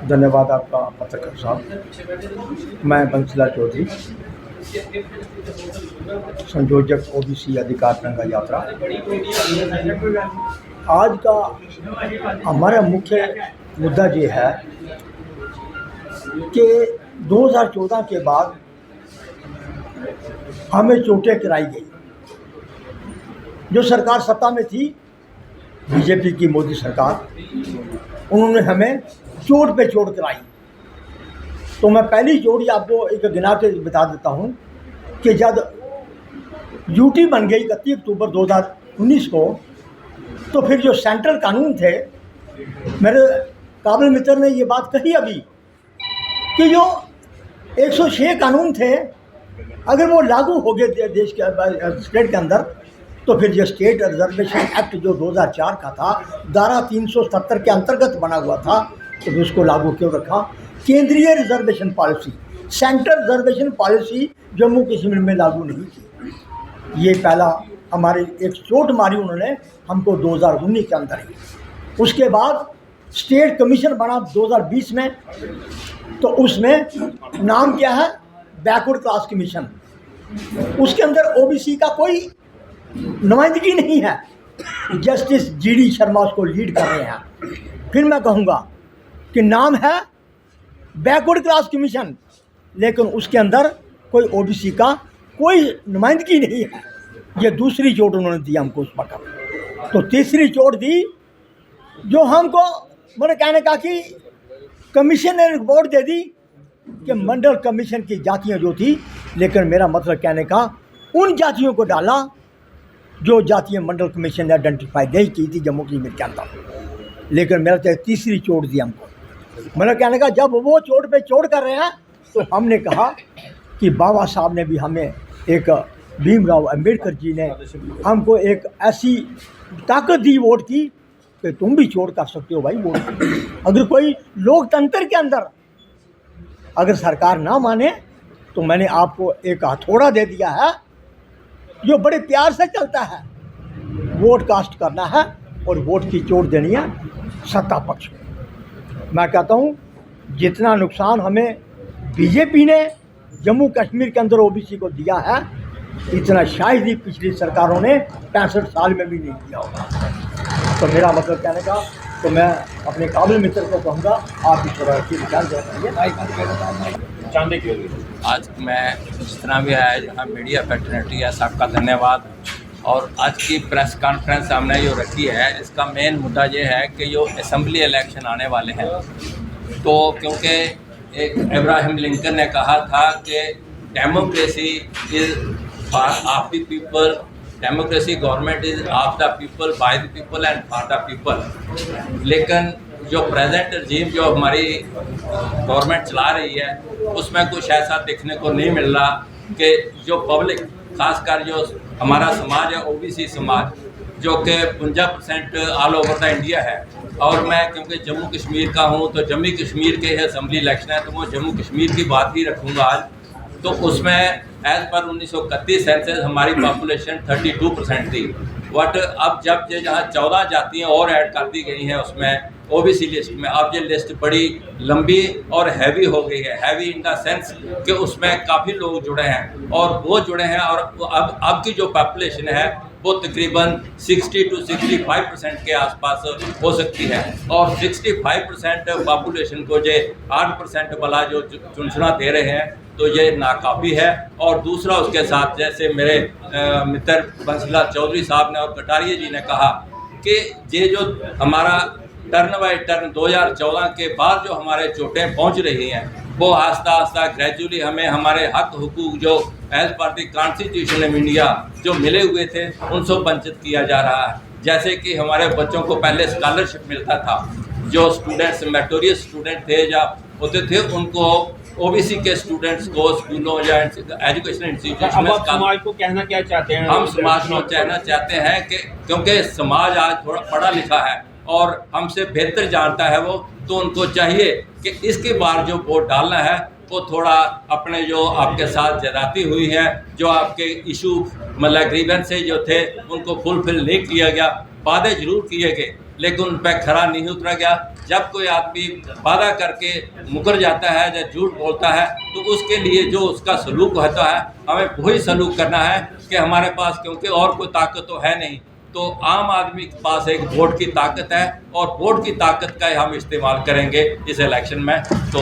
धन्यवाद आपका पत्रकार साहब। मैं बंसीलाल चौधरी, संयोजक ओबीसी अधिकार तिरंगा यात्रा। आज का हमारा मुख्य मुद्दा ये है कि 2014 के बाद हमें चोटें कराई गई। जो सरकार सत्ता में थी, बीजेपी की मोदी सरकार, उन्होंने हमें चोट पे चोट कराई। तो मैं पहली चोट ही आपको एक गिना के बता देता हूँ कि जब ड्यूटी बन गई 31 अक्टूबर 2019 को, तो फिर जो सेंट्रल कानून थे, मेरे काबिल मित्र ने ये बात कही अभी कि जो 106 कानून थे, अगर वो लागू हो गए देश के स्टेट के अंदर, तो फिर जो स्टेट रिजर्वेशन एक्ट जो 2004 का था, धारा 370 के अंतर्गत बना हुआ था, तो फिर उसको लागू क्यों रखा? केंद्रीय reservation policy, central reservation policy Jammu Kashmir में लागू नहीं की। ये पहला हमारी एक चोट मारी उन्होंने हमको 2019 के अंदर ही। उसके बाद स्टेट कमीशन बना 2020 में, तो उसमें नाम क्या है? Backward class commission. उसके अंदर ओबीसी का कोई नुमाइंदगी नहीं है। जस्टिस जीडी शर्मा उसको लीड कर रहे हैं। फिर मैं कहूँगा कि नाम है बैकवर्ड क्लास कमीशन, लेकिन उसके अंदर कोई ओबीसी का कोई नुमाइंदगी नहीं है। ये दूसरी चोट उन्होंने दी हमको उस वक्त। तो तीसरी चोट दी जो हमको, मैंने कहने का कि कमीशन ने रिपोर्ट दे दी कि मंडल कमीशन की जातियाँ जो थी, लेकिन मेरा मतलब कहने का उन जातियों को डाला जो जातियाँ मंडल कमीशन ने आइडेंटिफाई नहीं की थी जम्मू कश्मीर के अंदर। लेकिन मेरा तो तीसरी चोट दी हमको। मैंने कहने का जब वो चोट पे चोट कर रहे हैं, तो हमने कहा कि बाबा साहब ने भी हमें एक, भीमराव अंबेडकर जी ने हमको एक ऐसी ताकत दी वोट की कि तुम भी चोट कर सकते हो भाई वोट। अगर कोई लोकतंत्र के अंदर अगर सरकार ना माने, तो मैंने आपको एक हथौड़ा दे दिया है जो बड़े प्यार से चलता है। वोट कास्ट करना है और वोट की चोट देनी है सत्ता पक्ष को। मैं कहता हूँ जितना नुकसान हमें बीजेपी ने जम्मू कश्मीर के अंदर ओबीसी को दिया है, इतना शायद ही पिछली सरकारों ने 65 साल में भी नहीं दिया होगा। तो मेरा मतलब कहने का, तो मैं अपने काबिल मित्र को कहूँगा, आप भी थोड़ा अच्छी विचार देंगे। आज मैं जितना भी आया, जहाँ मीडिया फैटर्निटी है, सबका धन्यवाद। और आज की प्रेस कॉन्फ्रेंस हमने जो रखी है, इसका मेन मुद्दा ये है कि जो असेंबली इलेक्शन आने वाले हैं, तो क्योंकि एक इब्राहिम लिंकन ने कहा था कि democracy is of the people, democracy government is of the people, by the people and for the people. लेकिन जो प्रेजेंट रजीम जो हमारी गवर्नमेंट चला रही है, उसमें कुछ ऐसा देखने को नहीं मिल रहा कि जो पब्लिक, खासकर जो हमारा समाज है ओबीसी समाज, जो कि 50% ऑल ओवर द इंडिया है। और मैं क्योंकि जम्मू कश्मीर का हूँ, तो जम्मू कश्मीर के असेंबली इलेक्शन है, तो मैं जम्मू कश्मीर की बात ही रखूँगा आज। तो उसमें एज़ पर 1931 सेंसस हमारी पॉपुलेशन 32% थी। बट अब जब ये जहाँ 14 जातियाँ और ऐड कर दी गई हैं उसमें ओबीसी लिस्ट में, अब ये लिस्ट बड़ी लंबी और हैवी हो गई है। हैवी इन द सेंस कि उसमें काफ़ी लोग जुड़े हैं, और वो जुड़े हैं, और अब की जो पॉपुलेशन है वो तकरीबन 60 to 65% के आसपास हो सकती है। और 65% पॉपुलेशन को जो 8% वाला जो चुनचुना दे रहे हैं, तो ये नाकाफ़ी है। और दूसरा उसके साथ, जैसे मेरे मित्र बंसीलाल चौधरी साहब ने और कटारिया जी ने कहा कि ये जो हमारा टर्न बाई टर्न 2014 के बाद जो हमारे चोटें पहुंच रही हैं, वो आस्ता आस्ता ग्रेजुअली हमें हमारे हक हुकूक जो as per the constitution of India जो मिले हुए थे, उनसे वंचित किया जा रहा है। जैसे कि हमारे बच्चों को पहले स्कॉलरशिप मिलता था, जो स्टूडेंट्स मेरिटोरियस स्टूडेंट थे या होते थे, उनको ओबीसी के स्टूडेंट्स को स्कूलों या एजुकेशन इंस्टीट्यूशन में, समाज को कहना क्या चाहते हैं? हम समाज को कहना चाहते हैं कि क्योंकि समाज आज थोड़ा पढ़ा लिखा है और हमसे बेहतर जानता है वो, तो उनको चाहिए कि इसके बार जो वोट डालना है वो थोड़ा अपने जो आपके साथ ज्यादती हुई है, जो आपके इशू मतलब ग्रीवेंसेस जो थे उनको फुलफिल नहीं किया गया। वादे जरूर किए गए लेकिन उन पर खरा नहीं उतरा गया। जब कोई आदमी वादा करके मुकर जाता है या झूठ बोलता है तो उसके लिए जो उसका सलूक होता है हमें वही सलूक करना है कि हमारे पास, क्योंकि और कोई ताकत तो है नहीं, तो आम आदमी के पास एक वोट की ताकत है और वोट की ताकत का हम इस्तेमाल करेंगे इस इलेक्शन में। तो